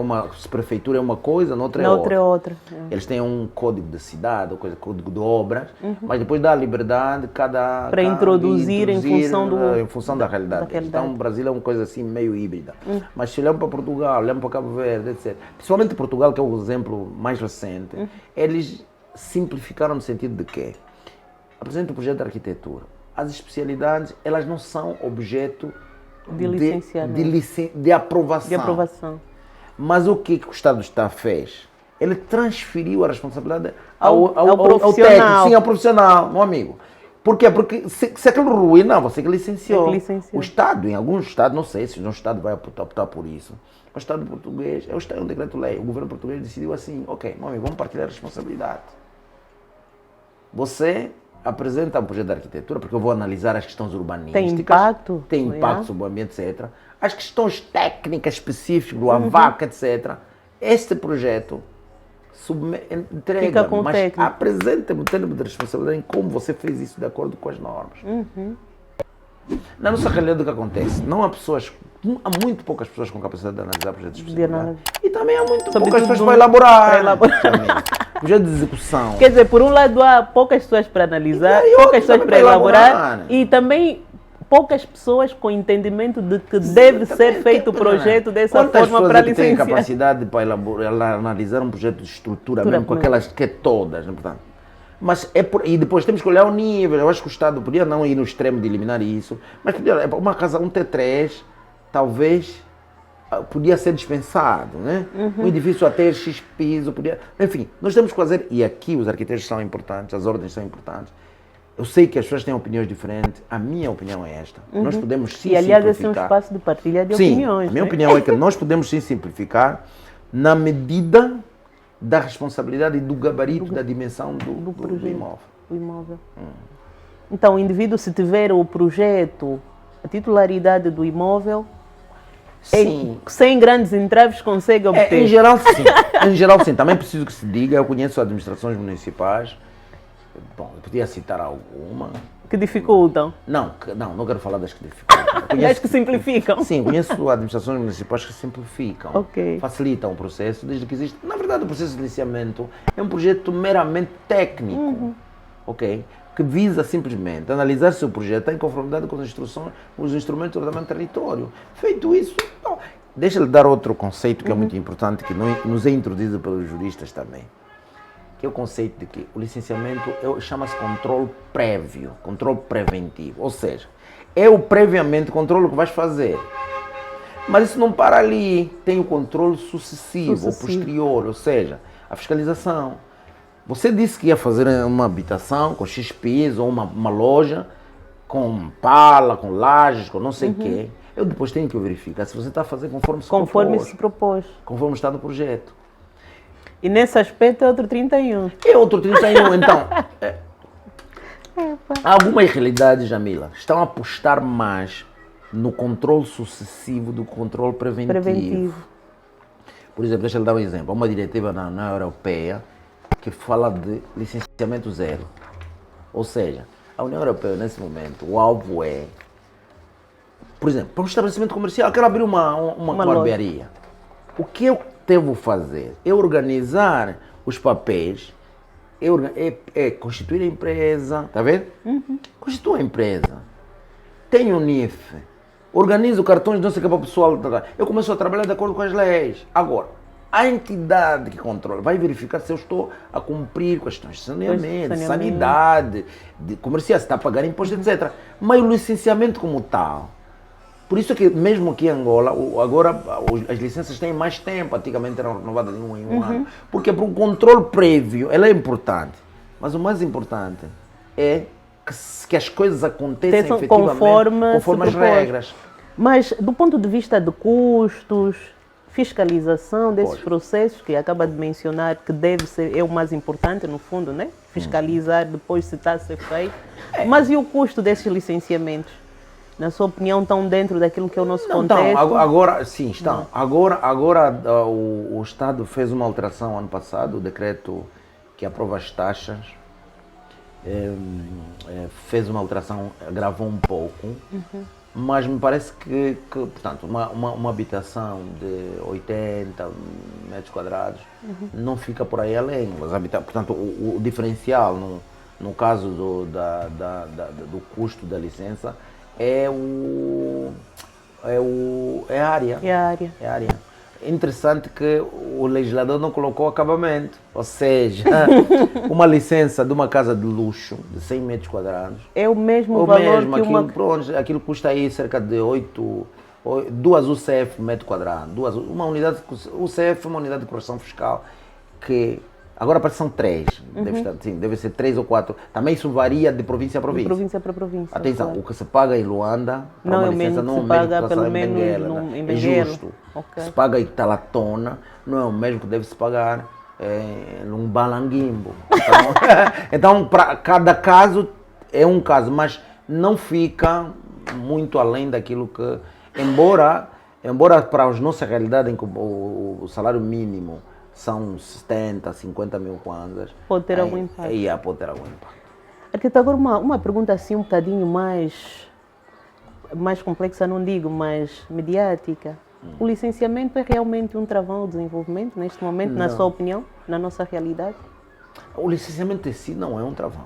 prefeitura é uma coisa, noutra é outra. Eles têm um código de cidade, código de obras, mas depois dá a liberdade para introduzir em função da realidade. Então, o Brasil é uma coisa assim meio híbrida. Mas se olhamos para Portugal, olhamos para Cabo Verde, etc. Principalmente Portugal, que é o exemplo mais recente, eles simplificaram no sentido de que apresenta o projeto de arquitetura. As especialidades, elas não são objeto de aprovação. Mas o que o Estado fez? Ele transferiu a responsabilidade ao técnico, sim, ao profissional, meu amigo. Por quê? Porque se aquilo ruim, não, você que licenciou. O Estado, em alguns estados, não sei se um Estado vai optar por isso. O Estado português, é um decreto-lei. O governo português decidiu assim, ok, meu amigo, vamos partilhar a responsabilidade. Você apresenta um projeto de arquitetura, porque eu vou analisar as questões urbanísticas. Tem impacto sobre o ambiente, etc. As questões técnicas específicas do AVAC, etc. Este projeto entrega, mas apresenta-me o termo de responsabilidade em como você fez isso de acordo com as normas. Na nossa realidade, o que acontece? Há muito poucas pessoas com capacidade de analisar projetos de especialidade. E também há muito poucas pessoas para elaborar. Projeto de execução. Quer dizer, por um lado há poucas pessoas para analisar, poucas pessoas para elaborar e também poucas pessoas com entendimento de que deve ser feito o projeto dessa forma para licenciar. Quantas pessoas têm capacidade para analisar um projeto de estrutura mesmo, com aquelas que é todas, né? Portanto, mas e depois temos que olhar o nível. Eu acho que o Estado podia não ir no extremo de eliminar isso, mas podia, uma casa, um T3, talvez podia ser dispensado, né? Um edifício a ter X piso, podia... Enfim, nós temos que fazer, e aqui os arquitetos são importantes, as ordens são importantes. Eu sei que as pessoas têm opiniões diferentes, a minha opinião é esta. Nós podemos sim simplificar. E aliás, esse é um espaço de partilha de opiniões. A minha opinião é que nós podemos sim simplificar na medida da responsabilidade e do gabarito, da dimensão do imóvel. Então, o indivíduo, se tiver o projeto, a titularidade do imóvel, sem grandes entraves consegue obter. Em geral, sim. Em geral, sim. Também preciso que se diga, eu conheço administrações municipais, bom, eu podia citar alguma. Que dificultam? Não quero falar das que dificultam. As que simplificam? Sim, conheço administrações municipais que simplificam, facilitam o processo, desde que existe. Na verdade, o processo de licenciamento é um projeto meramente técnico, que visa simplesmente analisar se o projeto está em conformidade com os instrumentos de ordenamento do território. Feito isso, deixa-lhe dar outro conceito que é muito importante, que nos é introduzido pelos juristas também. que é o conceito de que o licenciamento chama-se controle prévio, controle preventivo. Ou seja, é o previamente controle que vais fazer. Mas isso não para ali, tem o controle sucessivo. Ou posterior, ou seja, a fiscalização. Você disse que ia fazer uma habitação com X pisos ou uma loja com pala, com lajes, com não sei o quê. Eu depois tenho que verificar se você está a fazer conforme se propôs. Conforme está no projeto. E nesse aspecto é outro 31. É outro 31, então. Algumas realidades, Jamila, estão a apostar mais no controle sucessivo do controle preventivo. Por exemplo, deixa eu dar um exemplo. Há uma diretiva na União Europeia que fala de licenciamento zero. Ou seja, a União Europeia, nesse momento, o alvo é, por exemplo, para um estabelecimento comercial, quero abrir uma barbearia. O que eu devo fazer? É organizar os papéis, é constituir a empresa, está vendo? Constitua a empresa, tenho o NIF, organizo cartões, não sei o que para o pessoal. Eu começo a trabalhar de acordo com as leis. Agora, a entidade que controla vai verificar se eu estou a cumprir questões de saneamento, sanidade, de comercial, se está a pagar imposto, etc. Mas o licenciamento como tal, por isso é que mesmo aqui em Angola, agora as licenças têm mais tempo, antigamente eram renovadas em um ano, porque para um controle prévio, ela é importante, mas o mais importante é que as coisas aconteçam efetivamente conforme as regras. Mas do ponto de vista de custos, fiscalização desses processos, que acaba de mencionar que deve ser, é o mais importante no fundo, né? Fiscalizar depois se está a ser feito. Mas e o custo desses licenciamentos? Na sua opinião, estão dentro daquilo que é o nosso contexto? Então, agora sim, estão. Agora o Estado fez uma alteração ano passado, o decreto que aprova as taxas, fez uma alteração, agravou um pouco, mas me parece que portanto, uma habitação de 80 metros quadrados não fica por aí além. Portanto, o diferencial, no caso do custo da licença, é a área. É a área. Interessante que o legislador não colocou acabamento, ou seja, uma licença de uma casa de luxo de 100 metros quadrados é o mesmo valor que aquilo custa aí cerca de 2 UCF metro quadrado, uma unidade, UCF é uma unidade de correção fiscal que agora parece que são 3, deve ser 3 ou 4. Também isso varia de província a província. De província para província. Atenção, o que se paga em Luanda, para uma licença, não é o mesmo que se paga em Benguela. É justo. Okay. Se paga em Talatona, não é o mesmo que deve se pagar num Balanguimbo. Então, para cada caso é um caso, mas não fica muito além daquilo que, embora para a nossa realidade em que o salário mínimo são 70, 50 mil kwanzas. Pode ter algum impacto. Pode ter algum impacto. Arquiteto, agora uma pergunta assim um bocadinho mais complexa, não digo, mas mediática. O licenciamento é realmente um travão ao desenvolvimento neste momento, na sua opinião, na nossa realidade? O licenciamento em si não é um travão.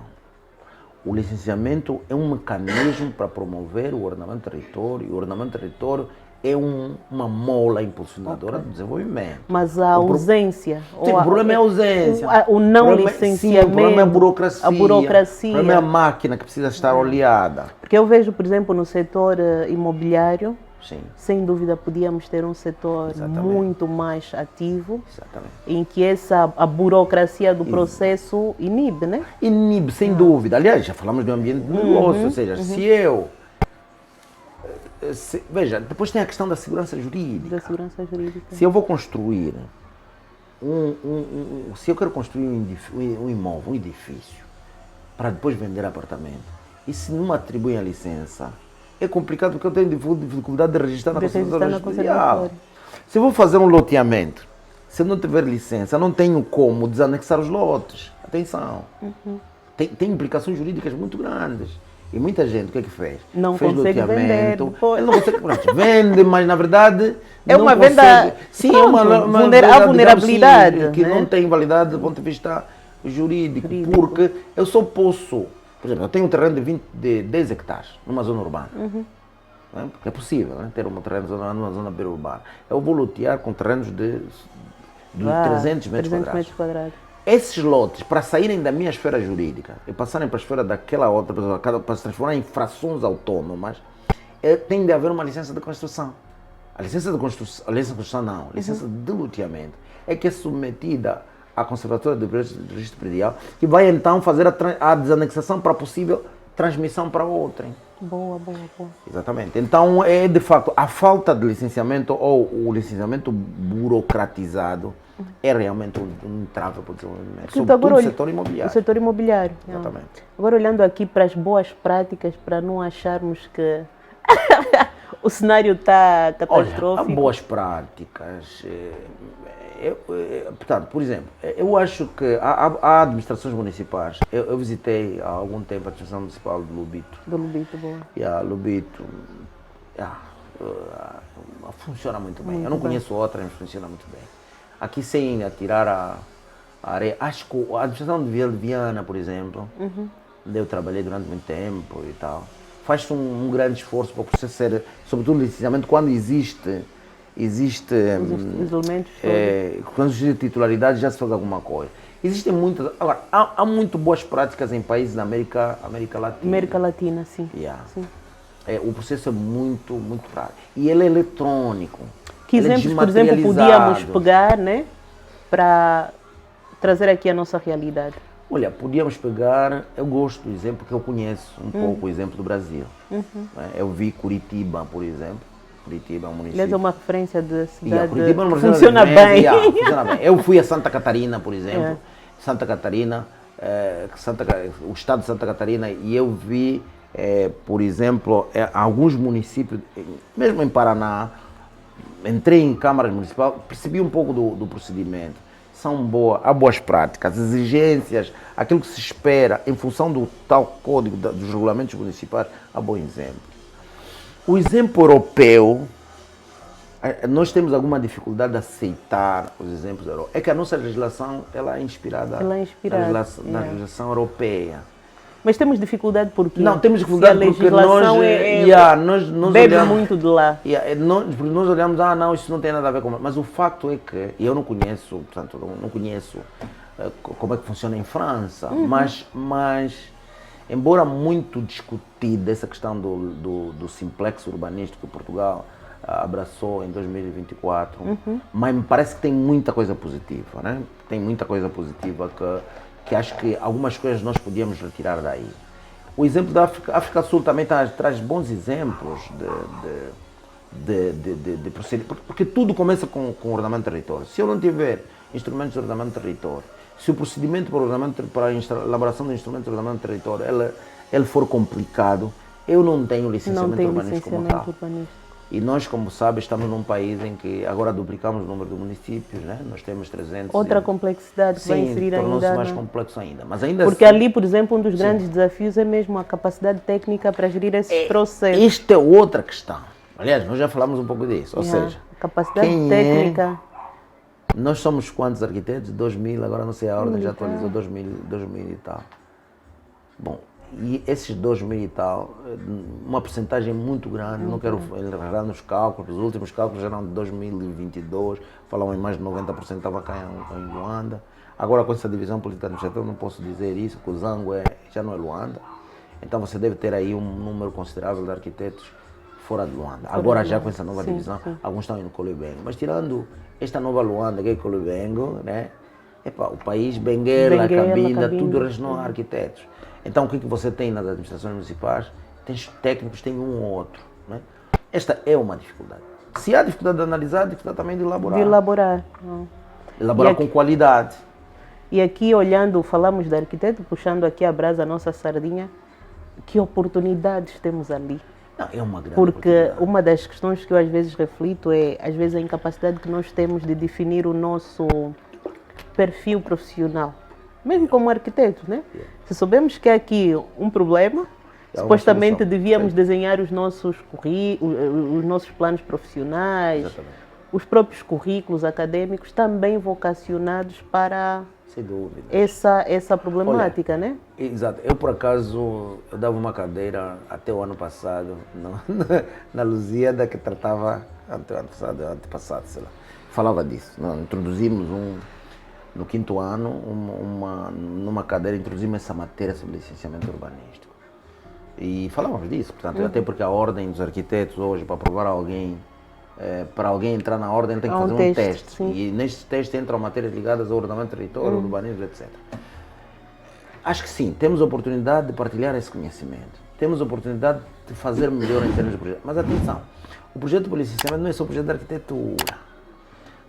O licenciamento é um mecanismo para promover o ordenamento do território, e o ordenamento do território é uma mola impulsionadora do desenvolvimento. Mas a ausência... Sim, o problema é a ausência. O não licenciamento. Sim, o problema é a burocracia. A burocracia. O problema é a máquina que precisa estar olhada. Porque eu vejo, por exemplo, no setor imobiliário, sim, sem dúvida podíamos ter um setor muito mais ativo, em que a burocracia do processo inibe, né? Inibe, sem dúvida. Aliás, já falamos do ambiente de negócio, ou seja, se eu... veja, depois tem a questão da segurança jurídica. Se eu vou construir se eu quero construir um imóvel, um edifício, para depois vender apartamento, e se não me atribuem a licença, é complicado porque eu tenho dificuldade de registrar na conservatória judicial. Se eu vou fazer um loteamento, se eu não tiver licença, não tenho como desanexar os lotes. Atenção. Tem implicações jurídicas muito grandes. E muita gente, o que é que fez? Não fez consegue loteamento, vender. Ele não consegue, vende, mas na verdade é uma venda, sim, é uma a vulnerabilidade, digamos, que não tem validade do ponto de vista jurídico, porque eu só posso, por exemplo, eu tenho um terreno de 10 hectares numa zona urbana, porque é possível, né, ter um terreno numa zona periurbana. Eu vou lotear com terrenos de 300 metros quadrados. esses lotes, para saírem da minha esfera jurídica e passarem para a esfera daquela outra pessoa, para se transformar em frações autónomas, tem de haver uma licença de construção. A licença de construção não, a licença de loteamento é que é submetida à Conservatória do Registro Predial, que vai então fazer a desanexação para possível transmissão para outrem. Boa. Exatamente. Então, é de facto, a falta de licenciamento ou o licenciamento burocratizado é realmente um entrave para o desenvolvimento, sobretudo o setor imobiliário. O setor imobiliário. Exatamente. Agora, olhando aqui para as boas práticas, para não acharmos que o cenário está catastrófico. Olha, há boas práticas. Portanto, por exemplo, eu acho que há administrações municipais. Eu visitei há algum tempo a administração municipal de Lubito. Do Lubito, boa. Lubito funciona muito bem. Eu não conheço outra, mas funciona muito bem. Aqui, sem atirar a areia, acho que a administração de Viana, por exemplo, onde eu trabalhei durante muito tempo e tal, faz um grande esforço para o processo ser, sobretudo licenciamento, quando existe isolamento, quando existe titularidade, já se faz alguma coisa. Existem muitas. Agora, há muito boas práticas em países da América Latina. América Latina, sim. Sim. O processo é muito, muito prático. E ele é eletrônico. Que exemplos, por exemplo, podíamos pegar, né, para trazer aqui a nossa realidade? Olha, podíamos pegar, eu gosto do exemplo que eu conheço um pouco, o exemplo do Brasil. Eu vi Curitiba, por exemplo. Curitiba é um município. Aliás, é uma referência de cidade. Curitiba é uma funciona bem. Funciona bem. Eu fui a Santa Catarina, por exemplo. Santa Catarina, o estado de Santa Catarina, e eu vi, por exemplo, alguns municípios, mesmo em Paraná, entrei em câmaras municipais, percebi um pouco do procedimento. Há boas práticas, exigências, aquilo que se espera em função do tal código dos regulamentos municipais, há bom exemplo. O exemplo europeu, nós temos alguma dificuldade de aceitar os exemplos europeus. É que a nossa legislação ela é inspirada na legislação europeia. Mas temos dificuldade porque não temos dificuldade porque nós bebe olhamos, muito de lá. Nós olhamos, não, isso não tem nada a ver com. Mas o facto é que eu não conheço, portanto, não conheço como é que funciona em França, mas embora muito discutida essa questão do simplex urbanístico que Portugal abraçou em 2024, mas me parece que tem muita coisa positiva, né? Tem muita coisa positiva que acho que algumas coisas nós podíamos retirar daí. O exemplo da África Sul também traz bons exemplos de procedimento, porque tudo começa com o ordenamento de território. Se eu não tiver instrumentos de ordenamento de território, se o procedimento para a elaboração de instrumentos de ordenamento de território ele for complicado, eu não tenho licenciamento urbanístico como tal. E nós, como sabe, estamos num país em que agora duplicamos o número de municípios, né? Nós temos 300. Outra complexidade que vai inserir ainda. Tornou-se mais complexo ainda. Mas ainda porque ali, por exemplo, um dos grandes desafios é mesmo a capacidade técnica para gerir esses processos. Esta é outra questão. Aliás, nós já falamos um pouco disso. Ou seja, capacidade técnica. Nós somos quantos arquitetos? 2.000, agora não sei a ordem, já atualizou 2.000 e tal. Bom, e esses 2.000 e tal, uma porcentagem muito grande, não quero errar nos cálculos, os últimos cálculos eram de 2022, falavam em mais de 90% estava cá em Luanda. Agora com essa divisão política administrativa eu não posso dizer isso, porque o Zango já não é Luanda. Então você deve ter aí um número considerável de arquitetos fora de Luanda. Agora já com essa nova divisão, alguns estão indo Colibengo. Mas tirando esta nova Luanda, que é Colibengo, né? O país, Benguela, Cabinda, tudo regional arquitetos. Então, o que você tem nas administrações municipais? Tem técnicos, tem um ou outro. Né? Esta é uma dificuldade. Se há dificuldade de analisar, há dificuldade também de elaborar. Elaborar com qualidade. E aqui, olhando, falamos da arquiteto, puxando aqui a brasa, a nossa sardinha, que oportunidades temos ali? Não, é uma grande Porque uma das questões que eu às vezes reflito é, às vezes, a incapacidade que nós temos de definir o nosso perfil profissional. Mesmo como arquitetos, né? Se soubemos que há aqui um problema, supostamente devíamos desenhar os nossos planos profissionais, os próprios currículos acadêmicos também vocacionados para essa problemática. Olha, né? Exato. Eu, por acaso, eu dava uma cadeira até o ano passado, na Lusíada, que tratava, antepassado, sei lá, falava disso. Nós introduzimos no quinto ano, numa cadeira, introduzimos essa matéria sobre licenciamento urbanístico. E falávamos disso, portanto, até porque a ordem dos arquitetos hoje, para aprovar alguém, para alguém entrar na ordem, tem que fazer um teste. E neste teste entram matérias ligadas ao ordenamento do território, urbanismo, etc. Acho que sim, temos a oportunidade de partilhar esse conhecimento. Temos a oportunidade de fazer melhor em termos de projeto. Mas atenção, o projeto de licenciamento não é só projeto de arquitetura.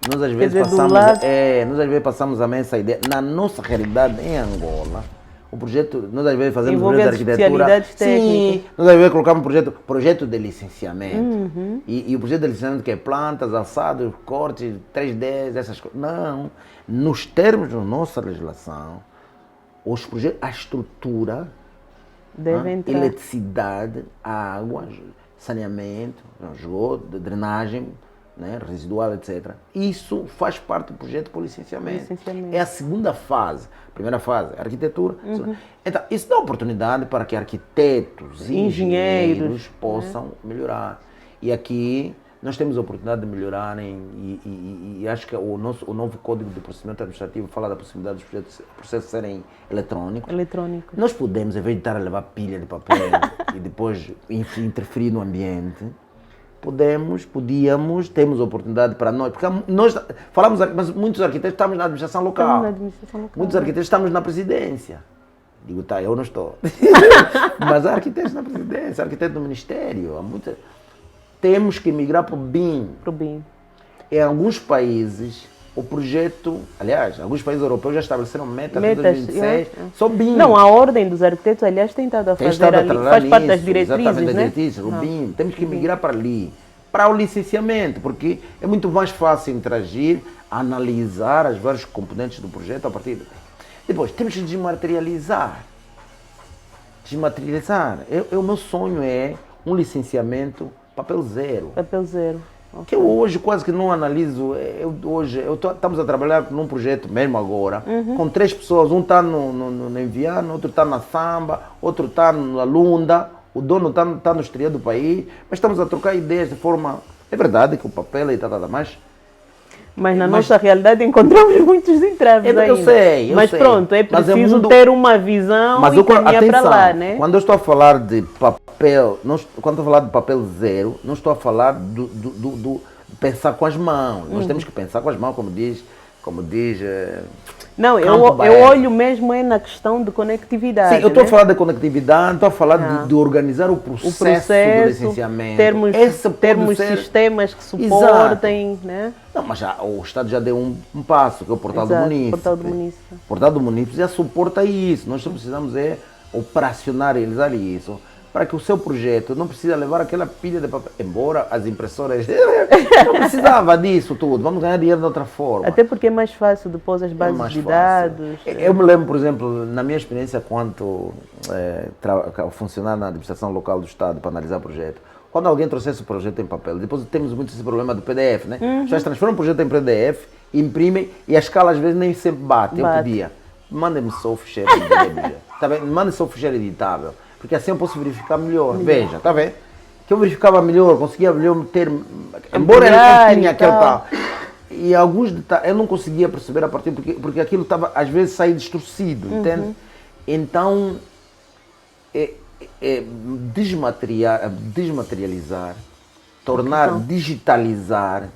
Nós às vezes passamos a essa ideia. Na nossa realidade em Angola, o projeto, nós às vezes fazemos projeto de arquitetura. Sim, nós às vezes colocamos projeto de licenciamento. E o projeto de licenciamento que é plantas, alçados, cortes, 3D, essas coisas. Não. Nos termos da nossa legislação, os projetos, a estrutura, eletricidade, água, saneamento, esgoto, drenagem, né, residual, etc. Isso faz parte do projeto por licenciamento. É a segunda fase. Primeira fase, arquitetura. Então, isso dá oportunidade para que arquitetos e engenheiros possam melhorar. E aqui nós temos a oportunidade de melhorar e acho que o novo Código de Procedimento Administrativo fala da possibilidade dos processos serem eletrônicos. Nós podemos, em vez de estar a levar pilha de papel e depois interferir no ambiente, temos oportunidade para nós, porque nós falamos, mas muitos arquitetos estamos na administração local. Muitos arquitetos estamos na presidência. Digo, tá, eu não estou. Mas há arquitetos na presidência, arquitetos do ministério. Temos que migrar para o BIM. Em alguns países, o projeto, aliás, alguns países europeus já estabeleceram metas de 2026, só BIM. Não, a ordem dos arquitetos, aliás, tem estado a fazer ali, faz parte das diretrizes, exatamente, né? Diretrizes, o BIM. Temos que migrar para ali, para o licenciamento, porque é muito mais fácil interagir, analisar as vários componentes do projeto a partir daí. Depois, temos que desmaterializar. O meu sonho é um licenciamento papel zero. Que eu hoje quase que não analiso. Estamos a trabalhar num projeto mesmo agora, com 3 pessoas. Um está no Enviano, outro está na Samba, outro está na Lunda, o dono está no exterior do país, mas estamos a trocar ideias de forma. É verdade que o papel e tal, mas na nossa realidade encontramos muitos entraves ainda. Eu sei. Pronto, é preciso ter uma visão e caminhar para lá, né? Quando eu estou a falar de papel, quando eu estou a falar de papel zero, não estou a falar do pensar com as mãos. Nós temos que pensar com as mãos, como diz. Não, eu olho mesmo na questão de conectividade. Sim, eu estou a falar da conectividade, estou a falar de organizar o processo do licenciamento. Termos sistemas que suportem, né? Não, mas o Estado já deu um passo, que é o Portal do Munícipe. O Portal do Munícipe já suporta isso. Nós só precisamos operacionalizar isso, para que o seu projeto não precisa levar aquela pilha de papel, embora as impressoras não precisava disso tudo, vamos ganhar dinheiro de outra forma. Até porque é mais fácil depois as bases de dados. Eu me lembro, por exemplo, na minha experiência quanto funcionar na administração local do Estado para analisar projeto, quando alguém trouxesse o projeto em papel, depois temos muito esse problema do PDF, né? As pessoas transformam o projeto em PDF, imprimem e a escala às vezes nem sempre bate. Eu pedia, mandem-me só o ficheiro editável, tá bem? Mandem só o ficheiro editável. Porque assim eu posso verificar melhor. Veja, tá vendo? Que eu verificava melhor, conseguia melhor ter. Embora ele não tinha aquele tal. E alguns detalhes eu não conseguia perceber a partir, porque aquilo estava, às vezes, saía distorcido, entende? Então, desmaterializar, digitalizar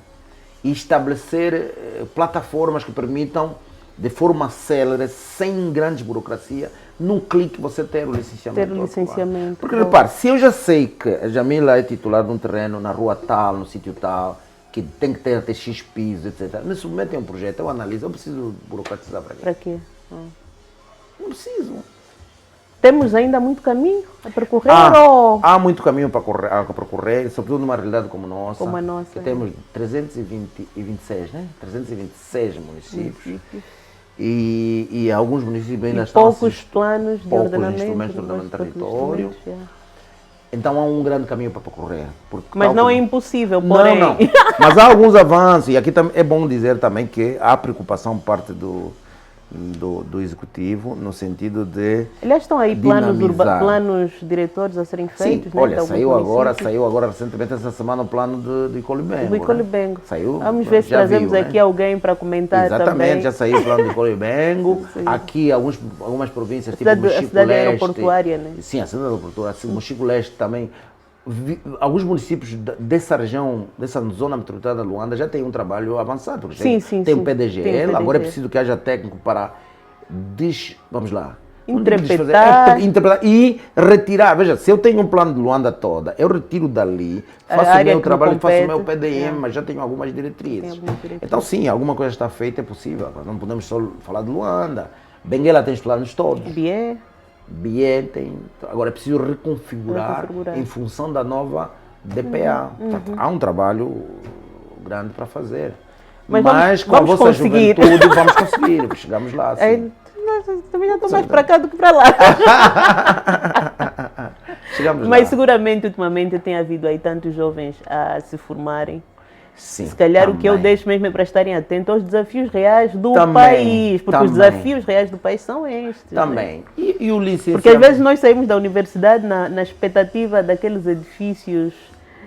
e estabelecer plataformas que permitam, de forma célere, sem grande burocracia, num clique você ter o licenciamento. Porque repare, se eu já sei que a Jamila é titular de um terreno na rua tal, no sítio tal, que tem que ter até X pisos, etc. Me submetem a um projeto, eu analiso, eu preciso burocratizar para quê? Para quê? Não preciso. Temos ainda muito caminho a percorrer? Há muito caminho para percorrer, sobretudo numa realidade como a nossa. Que temos 326 municípios. E alguns municípios ainda estão poucos planos de ordenamento, instrumentos de ordenamento do território. Então há um grande caminho para percorrer. Mas não é impossível, porém. Não. Mas há alguns avanços, e aqui é bom dizer também que há preocupação por parte do Executivo, no sentido de Aliás, estão aí dinamizar. planos diretores a serem feitos, Sim, né? olha, de alguns saiu agora recentemente essa semana o plano de Icolibengo. do Icolibengo. Saiu, Vamos ver se já trazemos viu, aqui né? alguém para comentar Exatamente, também. já saiu o plano de Icolibengo. Sim. Aqui algumas províncias, tipo A Mochico cidade Leste. aeroportuária, né? Sim, a cidade aeroportuária, assim, Mochico Leste também. Alguns municípios dessa região, dessa zona metropolitana da Luanda, já têm um trabalho avançado. Sim, tem sim. o PDGL, Tem o agora é PDGL. preciso que haja técnico para vamos lá. Interpretar. Interpretar e retirar. Veja, se eu tenho um plano de Luanda toda, eu retiro dali, A faço o área meu que me trabalho, faço o meu compete. PDM, mas já tenho algumas diretrizes. Então, sim, alguma coisa está feita, é possível. Nós não podemos só falar de Luanda. Benguela tem os planos todos. Bié tem. Agora é preciso reconfigurar em função da nova DPA. Portanto, há um trabalho grande para fazer. Mas com vamos a vossa conseguir. juventude vamos conseguir. Chegamos lá. Sim. Também já estou mais para cá do que para lá. Chegamos Mas lá. seguramente, ultimamente, tem havido aí tantos jovens a se formarem. Sim, se calhar também. O que eu deixo mesmo é para estarem atentos aos desafios reais do Também, país. Porque também. os desafios reais do país são estes. Também. Né? E o licenciamento? Porque às vezes nós saímos da universidade na expectativa daqueles edifícios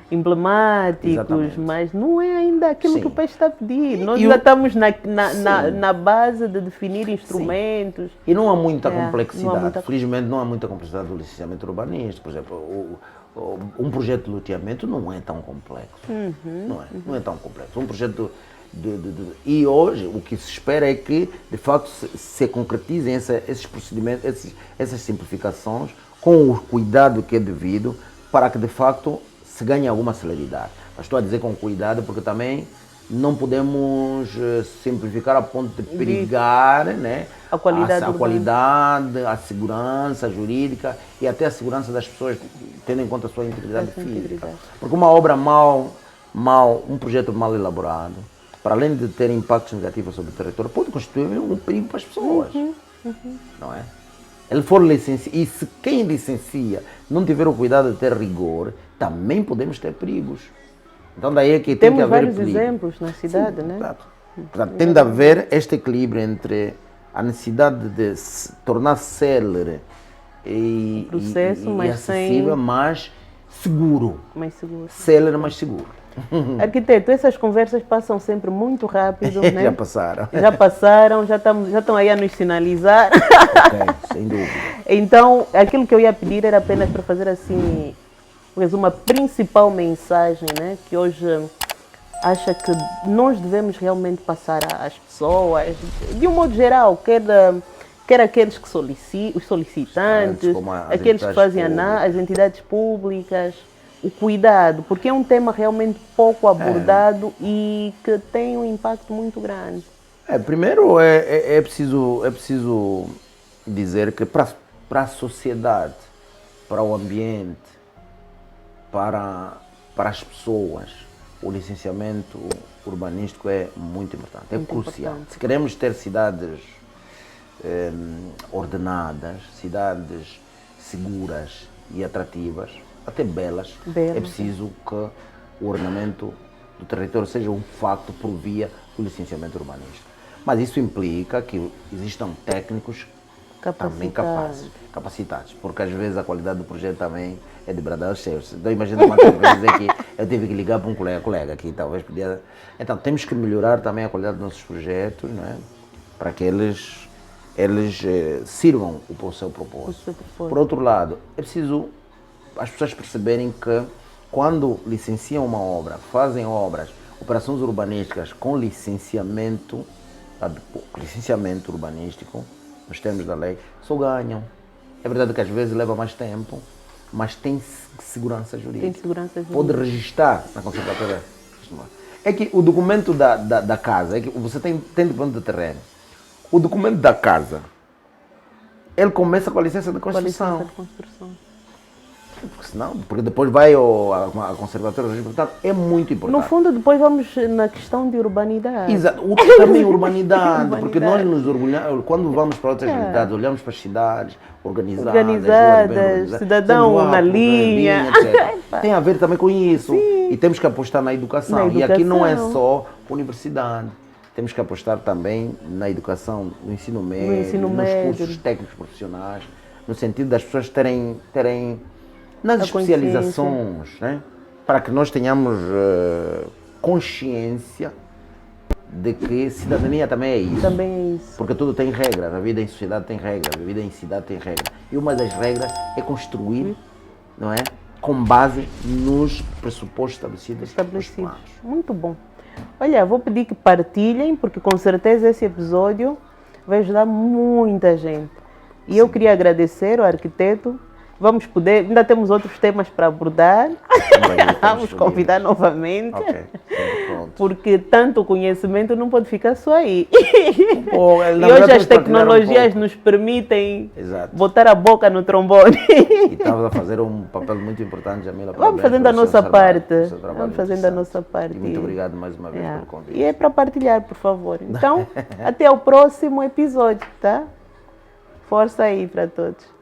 emblemáticos, Exatamente. mas não é ainda aquilo Sim. que o país está a pedir. Nós E ainda o- estamos na base de definir instrumentos. E não há muita não há complexidade. muita- Felizmente não há muita complexidade do licenciamento urbanístico. Por exemplo, um projeto de loteamento não é tão complexo. Não é tão complexo. Um projeto e hoje o que se espera é que de facto se concretizem esses procedimentos, essas simplificações com o cuidado que é devido para que de facto se ganhe alguma celeridade. Mas estou a dizer com cuidado porque também não podemos simplificar a ponto de perigar, né, A qualidade a urbana. qualidade, a segurança jurídica e até a segurança das pessoas, tendo em conta a sua integridade física. Porque uma obra um projeto mal elaborado, para além de ter impactos negativos sobre o território, pode constituir um perigo para as pessoas. Não é? Ele for licenciado, e se quem licencia não tiver o cuidado de ter rigor, também podemos ter perigos. Então daí é que tem que Temos haver vários exemplos na cidade, né? Portanto, tem de haver este equilíbrio entre a necessidade de se tornar célere e processo, mas acessível, mas seguro. Mais seguro. Célere, mas seguro. Arquiteto, essas conversas passam sempre muito rápido, né? Já passaram. Já passaram, já estão aí a nos sinalizar. Ok, sem dúvida. Então, aquilo que eu ia pedir era apenas para fazer assim, uma principal mensagem, né? Que hoje acha que nós devemos realmente passar às pessoas, de um modo geral, quer aqueles que os solicitantes, Como as aqueles que entidades fazem públicas. as entidades públicas, o cuidado, porque é um tema realmente pouco abordado e que tem um impacto muito grande. Primeiro é preciso dizer que para a sociedade, para o ambiente, para as pessoas, o licenciamento urbanístico é muito importante, é crucial. importante. Se queremos ter cidades ordenadas, cidades seguras e atrativas, até belas, é preciso que o ordenamento do território seja um facto por via do licenciamento urbanístico. Mas isso implica que existam técnicos também capacitados, porque às vezes a qualidade do projeto também é de bradar aos céus. Então imagina quantas vezes é que eu tive que ligar para um colega que talvez podia... Então temos que melhorar também a qualidade dos nossos projetos, não é? Para que eles sirvam o seu propósito. Por outro lado, é preciso as pessoas perceberem que quando licenciam uma obra, fazem obras, operações urbanísticas com licenciamento urbanístico, nos termos da lei, só ganham. É verdade que às vezes leva mais tempo, mas tem segurança jurídica. Tem segurança jurídica. Pode registrar na conservatória. É que o documento da casa, é que você tem documento de terreno. O documento da casa, ele começa com a licença de construção. Porque depois vai a conservatória, portanto, é muito importante. No fundo, depois vamos na questão de urbanidade. Exato, também urbanidade, porque nós nos orgulhamos, quando vamos para outras realidades, olhamos para as cidades organizadas, cidadão na linha. Etc. Tem a ver também com isso. E temos que apostar na educação. E aqui não é só universidade. temos que apostar também na educação, no ensino médio, nos cursos técnicos profissionais, no sentido das pessoas terem nas especializações, né? Para que nós tenhamos consciência de que cidadania também é isso. Também é isso. Porque tudo tem regras, a vida em sociedade tem regras, a vida em cidade tem regras. E uma das regras é construir, não é? Com base nos pressupostos estabelecidos. Muito bom. Olha, vou pedir que partilhem, porque com certeza esse episódio vai ajudar muita gente. E sim, eu queria agradecer ao arquiteto. Vamos poder, ainda temos outros temas para abordar. Vamos convidar novamente. Okay. Porque tanto conhecimento não pode ficar só aí. Pô, e hoje as tecnologias nos permitem botar a boca no trombone. E estamos a fazer um papel muito importante, Jamila. Vamos fazendo a nossa parte. Vamos fazendo a nossa parte. E muito obrigado mais uma vez pelo convite. E é para partilhar, por favor. Então, até o próximo episódio, tá? Força aí para todos.